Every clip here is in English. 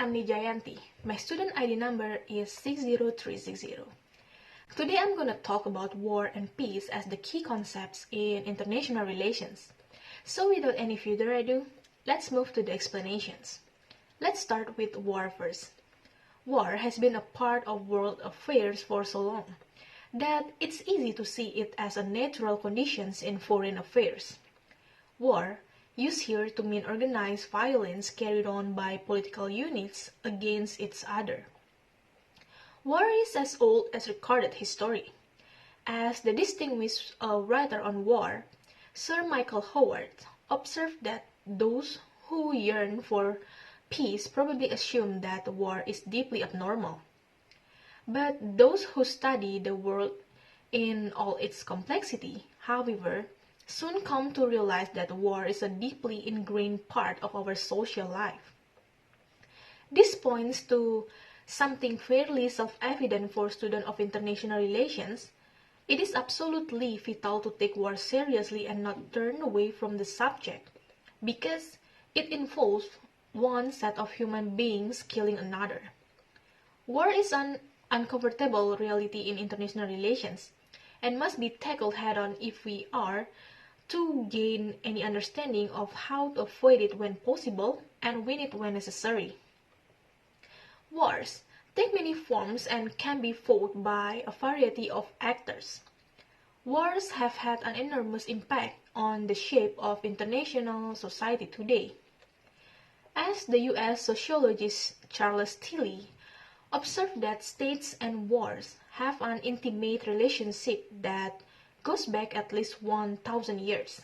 Anni Jayanti. My student ID number is 60360. Today I'm going to talk about war and peace as the key concepts in international relations. So without any further ado, let's move to the explanations. Let's start with war first. War has been a part of world affairs for so long that it's easy to see it as a natural conditions in foreign affairs. War, used here to mean organized violence carried on by political units against each other. War is as old as recorded history. As the distinguished writer on war, Sir Michael Howard, observed that those who yearn for peace probably assume that war is deeply abnormal. But those who study the world in all its complexity, however, soon come to realize that war is a deeply ingrained part of our social life. This points to something fairly self-evident for students of international relations. It is absolutely vital to take war seriously and not turn away from the subject, because it involves one set of human beings killing another. War is an uncomfortable reality in international relations and must be tackled head-on if we are to gain any understanding of how to avoid it when possible and win it when necessary. Wars take many forms and can be fought by a variety of actors. Wars have had an enormous impact on the shape of international society today. As the US sociologist Charles Tilly observed that states and wars have an intimate relationship that goes back at least 1,000 years.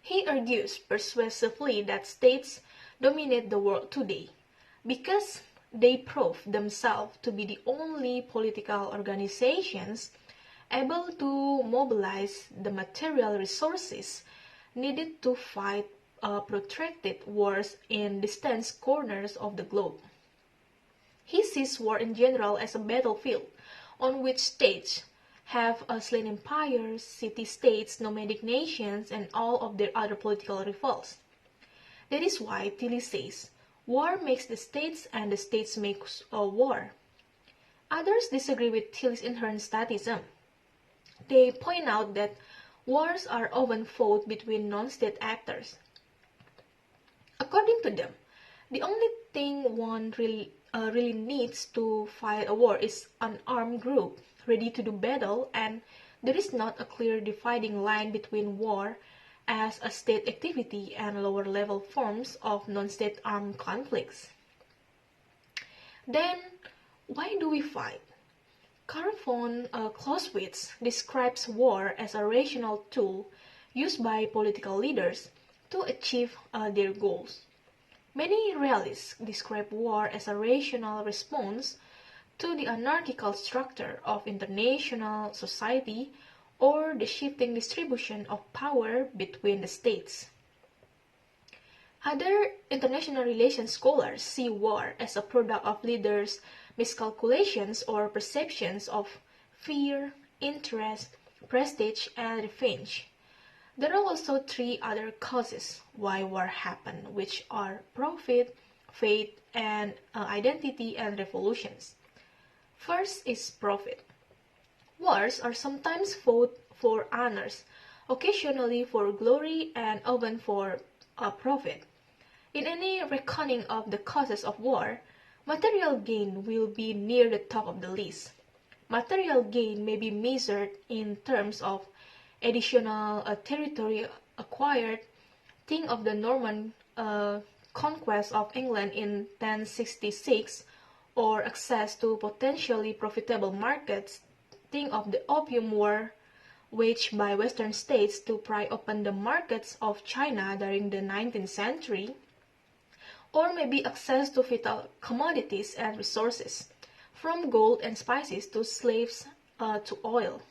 He argues persuasively that states dominate the world today because they prove themselves to be the only political organizations able to mobilize the material resources needed to fight protracted wars in distant corners of the globe. He sees war in general as a battlefield on which states have slain empires, city-states, nomadic nations, and all of their other political rivals. That is why Tilly says, war makes the states and the states make war. Others disagree with Tilly's inherent statism. They point out that wars are often fought between non-state actors. According to them, the only thing one really needs to fight a war is an armed group ready to do battle, and there is not a clear dividing line between war as a state activity and lower-level forms of non-state armed conflicts. Then, why do we fight? Karl von Clausewitz describes war as a rational tool used by political leaders to achieve their goals. Many realists describe war as a rational response to the anarchical structure of international society or the shifting distribution of power between the states. Other international relations scholars see war as a product of leaders' miscalculations or perceptions of fear, interest, prestige, and revenge. There are also three other causes why war happens, which are profit, faith, and identity and revolutions. First is profit. Wars are sometimes fought for honors, occasionally for glory, and often for profit. In any reckoning of the causes of war, material gain will be near the top of the list. Material gain may be measured in terms of additional territory acquired. Think of the Norman conquest of England in 1066, or access to potentially profitable markets. Think of the Opium War waged by Western states to pry open the markets of China during the 19th century, or maybe access to vital commodities and resources, from gold and spices to slaves to oil.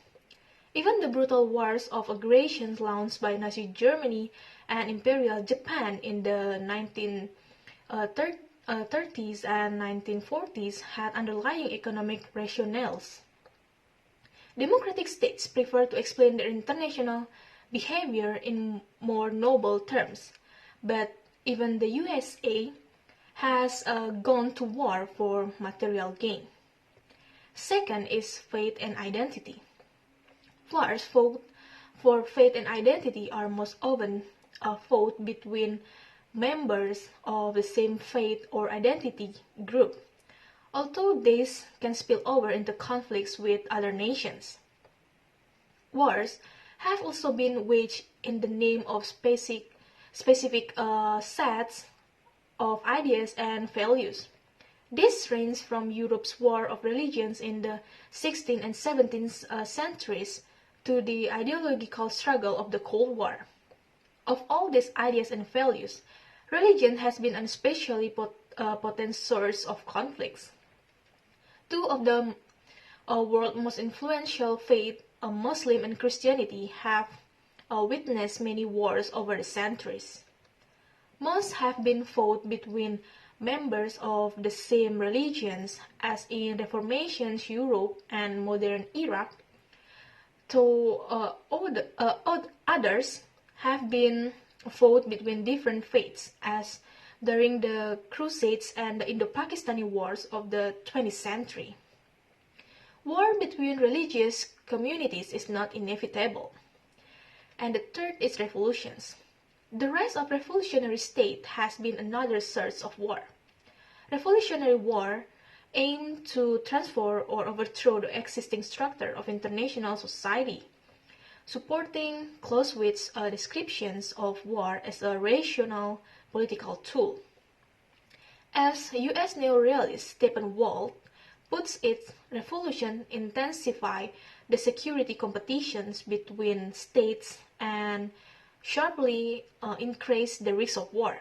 Even the brutal wars of aggression launched by Nazi Germany and Imperial Japan in the 1930s and 1940s had underlying economic rationales. Democratic states prefer to explain their international behavior in more noble terms, but even the USA has gone to war for material gain. Second is faith and identity. Wars fought for faith and identity are most often fought between members of the same faith or identity group, although these can spill over into conflicts with other nations. Wars have also been waged in the name of specific sets of ideas and values. This ranges from Europe's war of religions in the 16th and 17th centuries to the ideological struggle of the Cold War. Of all these ideas and values, religion has been an especially potent source of conflicts. Two of the world's most influential faiths, Muslim and Christianity, have witnessed many wars over the centuries. Most have been fought between members of the same religions, as in Reformation's Europe and modern Iraq, though others have been fought between different faiths, as during the Crusades and the Indo-Pakistani wars of the 20th century. War between religious communities is not inevitable. And the third is revolutions. The rise of revolutionary state has been another source of war. Revolutionary war aimed to transform or overthrow the existing structure of international society, supporting Clausewitz's descriptions of war as a rational political tool. As U.S. neorealist Stephen Walt puts it, revolution intensify the security competitions between states and sharply increase the risk of war.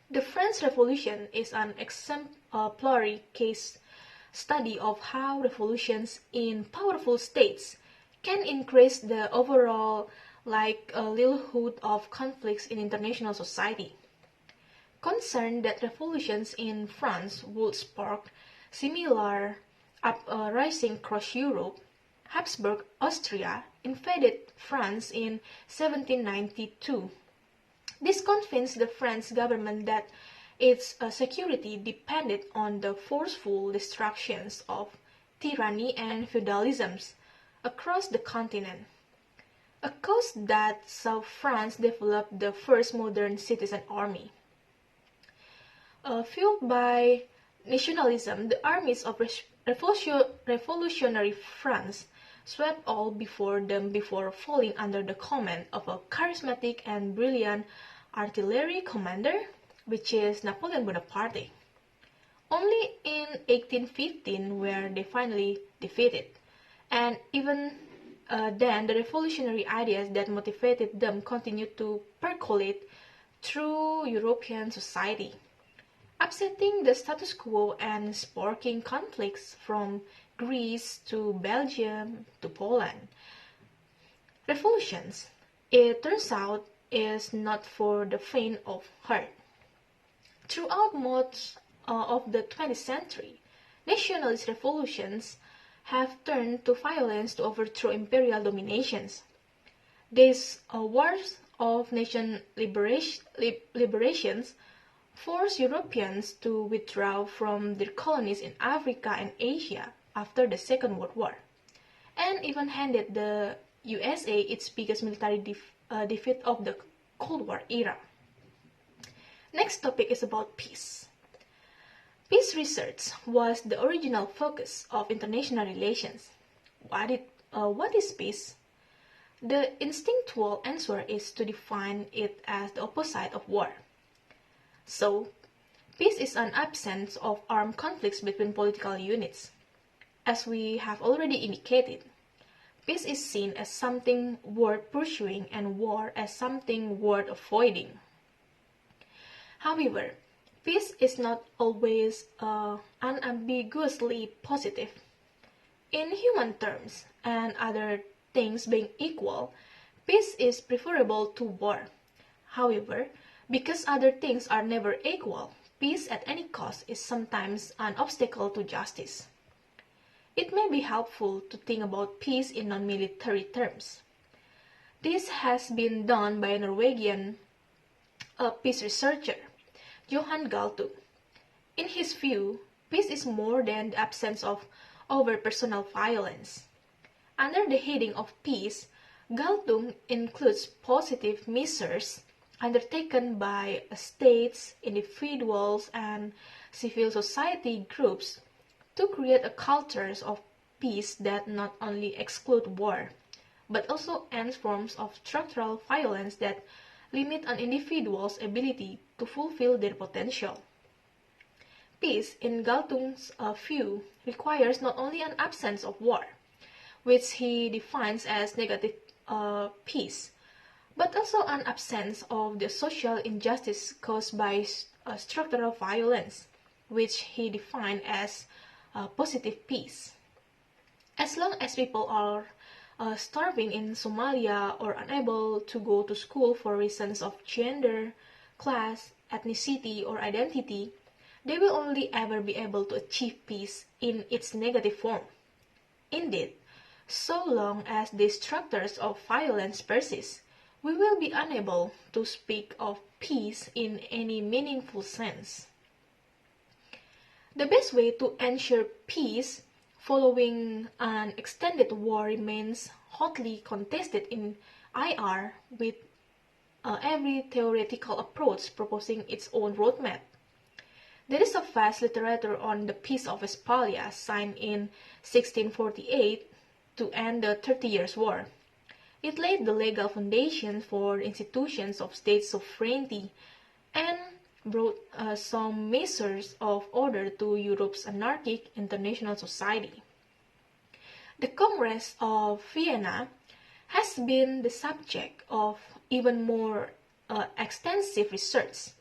The French Revolution is an exemplary case study of how revolutions in powerful states can increase the overall likelihood of conflicts in international society. Concerned that revolutions in France would spark similar uprising across Europe, Habsburg Austria invaded France in 1792. This convinced the French government that its security depended on the forceful destructions of tyranny and feudalisms across the continent, a cause that saw France develop the first modern citizen army. Fueled by nationalism, the armies of revolutionary France swept all before them before falling under the command of a charismatic and brilliant artillery commander, which is Napoleon Bonaparte. Only in 1815 were they finally defeated, and even then the revolutionary ideas that motivated them continued to percolate through European society, upsetting the status quo and sparking conflicts from Greece to Belgium to Poland. Revolutions, it turns out, is not for the faint of heart. Throughout most of the 20th century, nationalist revolutions have turned to violence to overthrow imperial dominations. These wars of nation liberations forced Europeans to withdraw from their colonies in Africa and Asia after the Second World War, and even handed the USA its biggest military defeat of the Cold War era. Next topic is about peace. Peace research was the original focus of international relations. What is peace? The instinctual answer is to define it as the opposite of war. So, peace is an absence of armed conflicts between political units. As we have already indicated, peace is seen as something worth pursuing and war as something worth avoiding. However, peace is not always unambiguously positive. In human terms, and other things being equal, peace is preferable to war. However, because other things are never equal, peace at any cost is sometimes an obstacle to justice. It may be helpful to think about peace in non-military terms. This has been done by a Norwegian peace researcher, Johann Galtung. In his view, peace is more than the absence of overt personal violence. Under the heading of peace, Galtung includes positive measures undertaken by states, individuals, and civil society groups to create a culture of peace that not only exclude war, but also ends forms of structural violence that limit an individual's ability to fulfill their potential. Peace, in Galtung's view, requires not only an absence of war, which he defines as negative peace, but also an absence of the social injustice caused by structural violence, which he defined as positive peace. As long as people are starving in Somalia or unable to go to school for reasons of gender, class, ethnicity, or identity, they will only ever be able to achieve peace in its negative form. Indeed, so long as these structures of violence persist, we will be unable to speak of peace in any meaningful sense. The best way to ensure peace following an extended war remains hotly contested in IR, with every theoretical approach proposing its own roadmap. There is a vast literature on the Peace of Westphalia, signed in 1648 to end the 30 Years' War. It laid the legal foundation for institutions of state sovereignty and brought some measures of order to Europe's anarchic international society. The Congress of Vienna has been the subject of even more extensive research.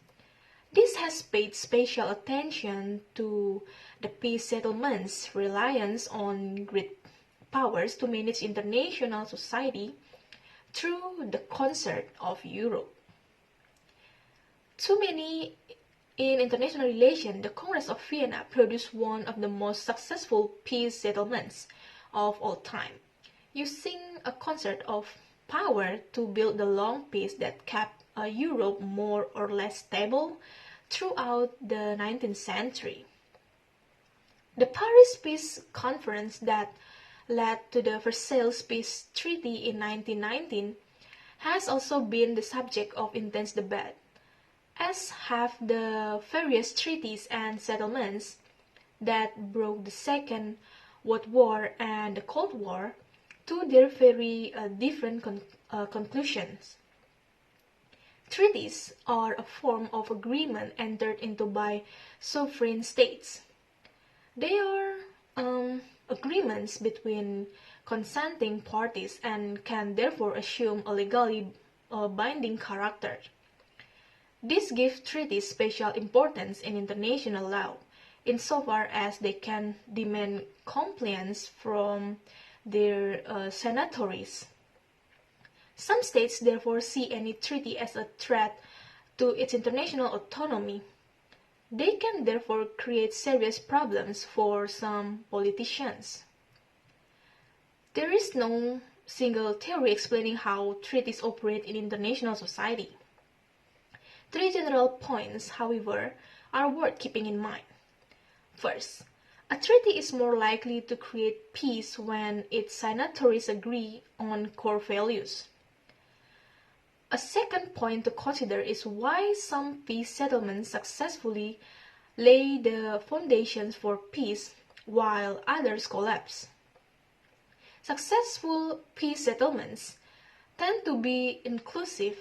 This has paid special attention to the peace settlements' reliance on great powers to manage international society through the concert of Europe. To many in international relations, the Congress of Vienna produced one of the most successful peace settlements of all time, using a concert of power to build the long peace that kept Europe more or less stable throughout the 19th century. The Paris Peace Conference that led to the Versailles Peace Treaty in 1919 has also been the subject of intense debate, as have the various treaties and settlements that broke the Second World War and the Cold War to their very different conclusions. Treaties are a form of agreement entered into by sovereign states. They are agreements between consenting parties and can therefore assume a legally binding character. This gives treaties special importance in international law, insofar as they can demand compliance from their signatories. Some states therefore see any treaty as a threat to its international autonomy. They can therefore create serious problems for some politicians. There is no single theory explaining how treaties operate in international society. Three general points, however, are worth keeping in mind. First, a treaty is more likely to create peace when its signatories agree on core values. A second point to consider is why some peace settlements successfully lay the foundations for peace while others collapse. Successful peace settlements tend to be inclusive,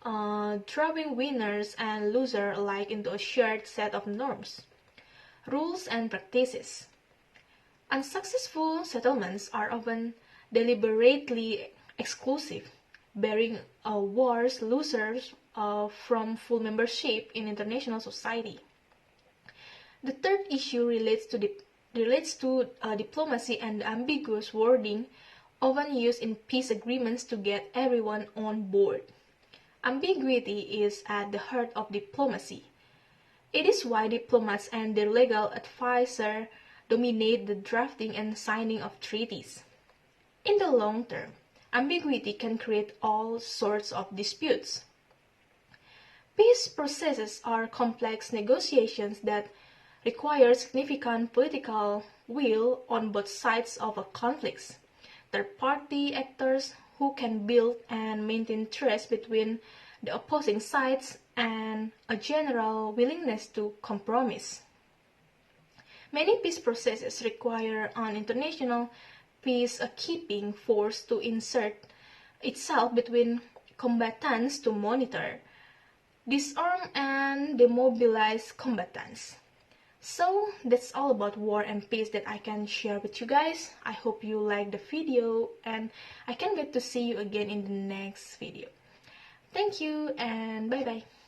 drawing winners and losers alike into a shared set of norms, rules, and practices. Unsuccessful settlements are often deliberately exclusive, bearing worse losers from full membership in international society. The third issue relates to diplomacy and the ambiguous wording often used in peace agreements to get everyone on board. Ambiguity is at the heart of diplomacy. It is why diplomats and their legal advisor dominate the drafting and signing of treaties. In the long term, ambiguity can create all sorts of disputes. Peace processes are complex negotiations that require significant political will on both sides of a conflict. Third-party actors who can build and maintain trust between the opposing sides and a general willingness to compromise. Many peace processes require an international peacekeeping force to insert itself between combatants to monitor, disarm, and demobilize combatants. So that's all about war and peace that I can share with you guys. I hope you liked the video and I can't wait to see you again in the next video. Thank you and bye bye.